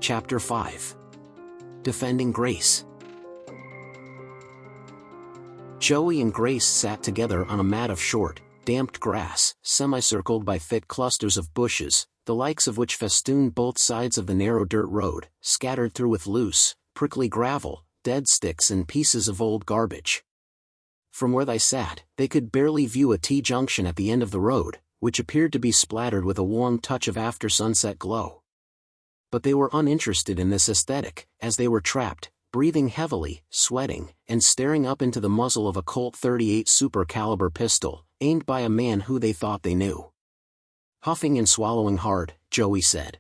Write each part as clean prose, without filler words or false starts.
Chapter 5. Defending Grace. Joey and Grace sat together on a mat of short, damped grass, semicircled by thick clusters of bushes, the likes of which festooned both sides of the narrow dirt road, scattered through with loose, prickly gravel, dead sticks and pieces of old garbage. From where they sat, they could barely view a T-junction at the end of the road, which appeared to be splattered with a warm touch of after-sunset glow. But they were uninterested in this aesthetic, as they were trapped, breathing heavily, sweating, and staring up into the muzzle of a Colt .38 super-caliber pistol, aimed by a man who they thought they knew. Huffing and swallowing hard, Joey said.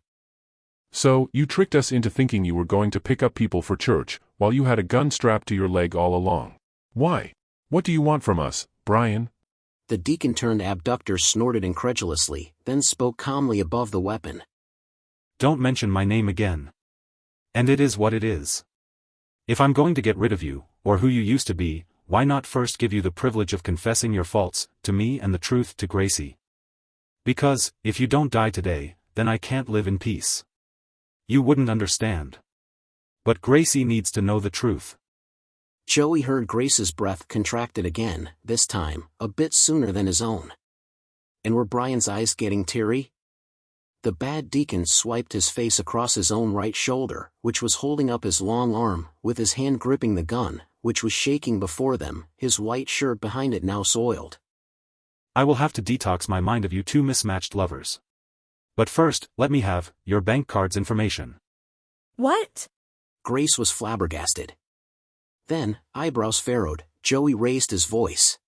"So, you tricked us into thinking you were going to pick up people for church, while you had a gun strapped to your leg all along. Why? What do you want from us, Brian?" The deacon-turned-abductor snorted incredulously, then spoke calmly above the weapon. "Don't mention my name again. And it is what it is. If I'm going to get rid of you, or who you used to be, why not first give you the privilege of confessing your faults, to me and the truth to Gracie? Because, if you don't die today, then I can't live in peace. You wouldn't understand. But Gracie needs to know the truth." Joey heard Grace's breath contracted again, this time, a bit sooner than his own. And were Brian's eyes getting teary? The bad deacon swiped his face across his own right shoulder, which was holding up his long arm, with his hand gripping the gun, which was shaking before them, his white shirt behind it now soiled. "I will have to detox my mind of you two mismatched lovers. But first, let me have your bank card's information." "What?" Grace was flabbergasted. Then, eyebrows furrowed, Joey raised his voice.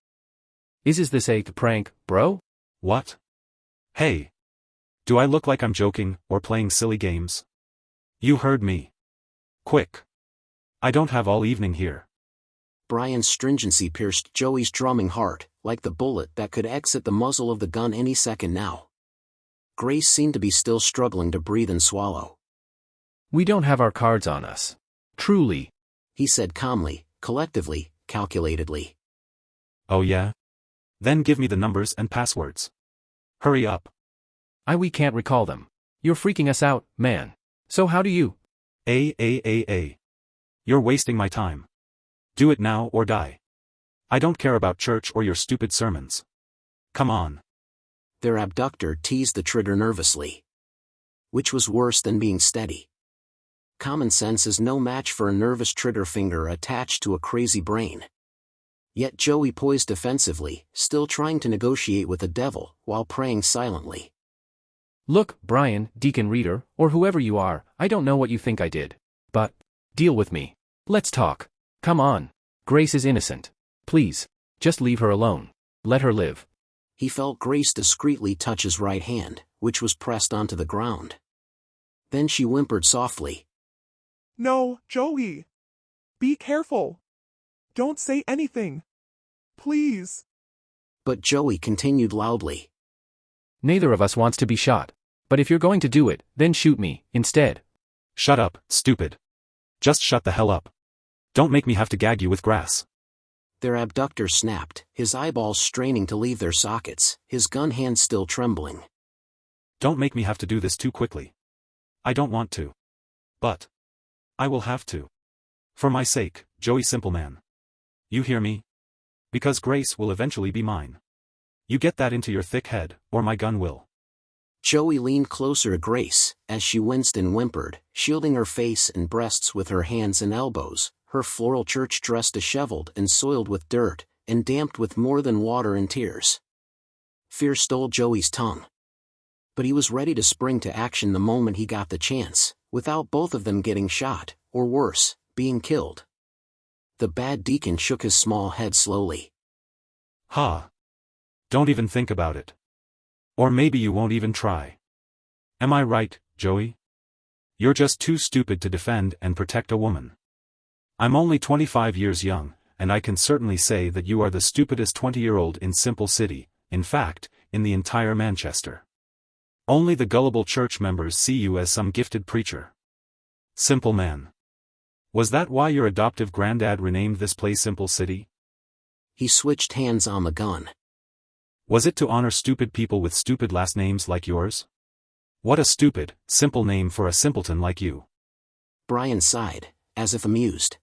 Is this a prank, bro?" "What? Hey. Do I look like I'm joking, or playing silly games? You heard me. Quick. I don't have all evening here." Brian's stringency pierced Joey's drumming heart, like the bullet that could exit the muzzle of the gun any second now. Grace seemed to be still struggling to breathe and swallow. "We don't have our cards on us. Truly," he said calmly, collectively, calculatedly. "Oh yeah? Then give me the numbers and passwords. Hurry up." We can't recall them. You're freaking us out, man. So how do you?" You're wasting my time. Do it now or die. I don't care about church or your stupid sermons. Come on." Their abductor teased the trigger nervously. Which was worse than being steady. Common sense is no match for a nervous trigger finger attached to a crazy brain. Yet Joey poised defensively, still trying to negotiate with the devil, while praying silently. "Look, Brian, Deacon Reader, or whoever you are, I don't know what you think I did. But, deal with me. Let's talk. Come on. Grace is innocent. Please, just leave her alone. Let her live." He felt Grace discreetly touch his right hand, which was pressed onto the ground. Then she whimpered softly. "No, Joey. Be careful. Don't say anything. Please." But Joey continued loudly. "Neither of us wants to be shot. But if you're going to do it, then shoot me, instead." "Shut up, stupid. Just shut the hell up. Don't make me have to gag you with grass." Their abductor snapped, his eyeballs straining to leave their sockets, his gun hand still trembling. "Don't make me have to do this too quickly. I don't want to. But I will have to. For my sake, Joey Simpleman. You hear me? Because Grace will eventually be mine. You get that into your thick head, or my gun will." Joey leaned closer to Grace, as she winced and whimpered, shielding her face and breasts with her hands and elbows, her floral church dress disheveled and soiled with dirt, and damped with more than water and tears. Fear stole Joey's tongue. But he was ready to spring to action the moment he got the chance, without both of them getting shot, or worse, being killed. The bad deacon shook his small head slowly. "Ha. Don't even think about it. Or maybe you won't even try. Am I right, Joey? You're just too stupid to defend and protect a woman. I'm only 25 years young, and I can certainly say that you are the stupidest 20-year-old in Simple City, in fact, in the entire Manchester. Only the gullible church members see you as some gifted preacher. Simple man. Was that why your adoptive granddad renamed this place Simple City?" He switched hands on the gun. Was it to honor stupid people with stupid last names like yours? What a stupid, simple name for a simpleton like you. Brian sighed, as if amused.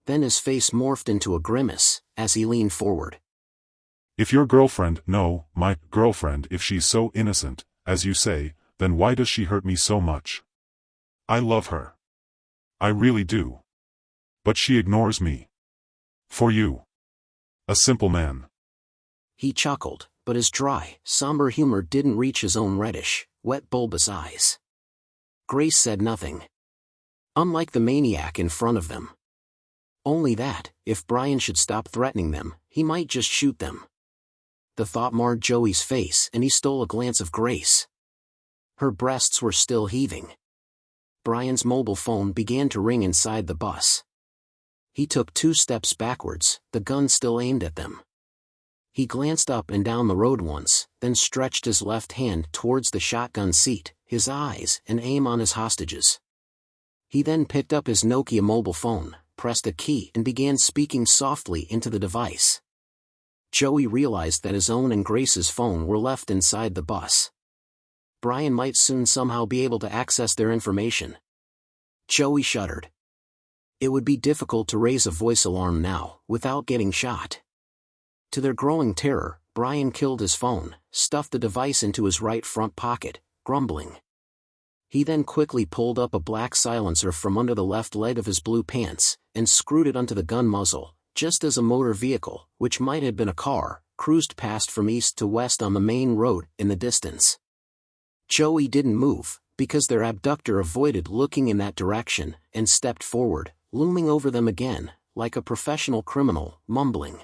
Then his face morphed into a grimace, as he leaned forward. If your girlfriend, no, my girlfriend, if she's so innocent, as you say, then why does she hurt me so much? I love her. I really do. But she ignores me. For you. A simple man. He chuckled, but his dry, somber humor didn't reach his own reddish, wet bulbous eyes. Grace said nothing. Unlike the maniac in front of them. Only that, if Brian should stop threatening them, he might just shoot them. The thought marred Joey's face and he stole a glance of Grace. Her breasts were still heaving. Brian's mobile phone began to ring inside the bus. He took 2 steps backwards, the gun still aimed at them. He glanced up and down the road once, then stretched his left hand towards the shotgun seat, his eyes and aim on his hostages. He then picked up his Nokia mobile phone, pressed a key and began speaking softly into the device. Joey realized that his own and Grace's phone were left inside the bus. Brian might soon somehow be able to access their information. Joey shuddered. It would be difficult to raise a voice alarm now, without getting shot. To their growing terror, Brian killed his phone, stuffed the device into his right front pocket, grumbling. He then quickly pulled up a black silencer from under the left leg of his blue pants, and screwed it onto the gun muzzle, just as a motor vehicle, which might have been a car, cruised past from east to west on the main road in the distance. Joey didn't move, because their abductor avoided looking in that direction, and stepped forward, looming over them again, like a professional criminal, mumbling.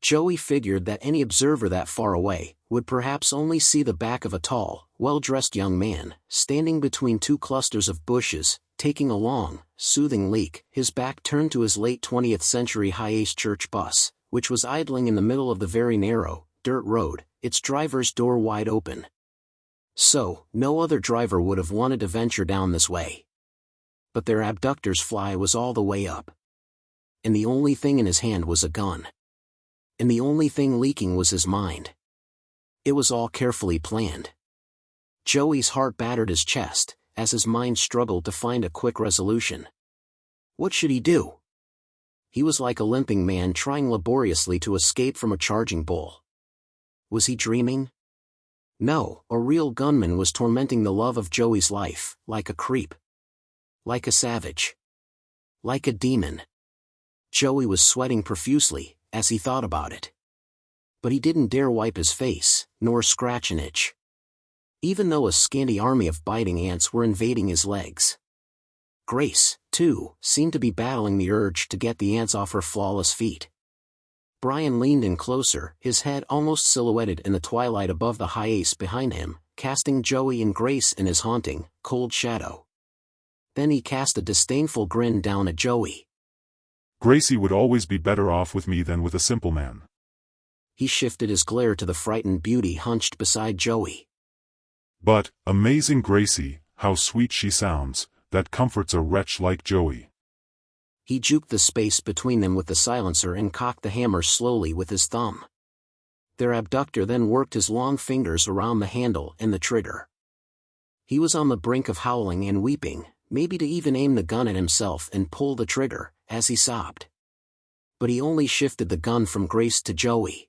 Joey figured that any observer that far away would perhaps only see the back of a tall, well-dressed young man, standing between 2 clusters of bushes, taking a long, soothing leak, his back turned to his late 20th century high-ace church bus, which was idling in the middle of the very narrow, dirt road, its driver's door wide open. So, no other driver would have wanted to venture down this way. But their abductor's fly was all the way up. And the only thing in his hand was a gun. And the only thing leaking was his mind. It was all carefully planned. Joey's heart battered his chest, as his mind struggled to find a quick resolution. What should he do? He was like a limping man trying laboriously to escape from a charging bull. Was he dreaming? No, a real gunman was tormenting the love of Joey's life, like a creep. Like a savage. Like a demon. Joey was sweating profusely, as he thought about it. But he didn't dare wipe his face, nor scratch an itch. Even though a scanty army of biting ants were invading his legs. Grace, too, seemed to be battling the urge to get the ants off her flawless feet. Brian leaned in closer, his head almost silhouetted in the twilight above the high ace behind him, casting Joey and Grace in his haunting, cold shadow. Then he cast a disdainful grin down at Joey. Gracie would always be better off with me than with a simple man. He shifted his glare to the frightened beauty hunched beside Joey. But, amazing Gracie, how sweet she sounds, that comforts a wretch like Joey. He juked the space between them with the silencer and cocked the hammer slowly with his thumb. Their abductor then worked his long fingers around the handle and the trigger. He was on the brink of howling and weeping, maybe to even aim the gun at himself and pull the trigger, as he sobbed. But he only shifted the gun from Grace to Joey.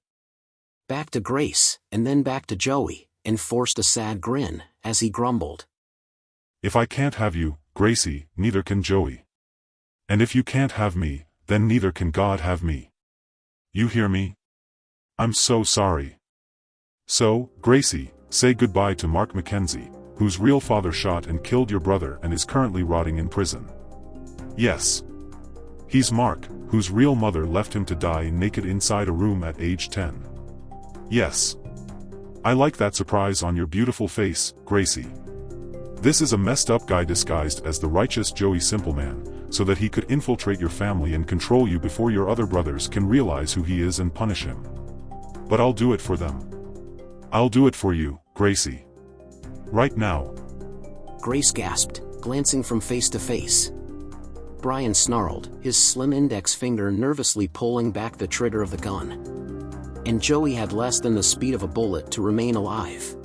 Back to Grace, and then back to Joey, and forced a sad grin, as he grumbled. If I can't have you, Gracie, neither can Joey. And if you can't have me, then neither can God have me. You hear me? I'm so sorry. So, Gracie, say goodbye to Mark McKenzie, whose real father shot and killed your brother and is currently rotting in prison. Yes. He's Mark, whose real mother left him to die naked inside a room at age 10. Yes. I like that surprise on your beautiful face, Gracie. This is a messed up guy disguised as the righteous Joey Simpleman, so that he could infiltrate your family and control you before your other brothers can realize who he is and punish him. But I'll do it for them. I'll do it for you, Gracie. Right now. Grace gasped, glancing from face to face. Brian snarled, his slim index finger nervously pulling back the trigger of the gun. And Joey had less than the speed of a bullet to remain alive.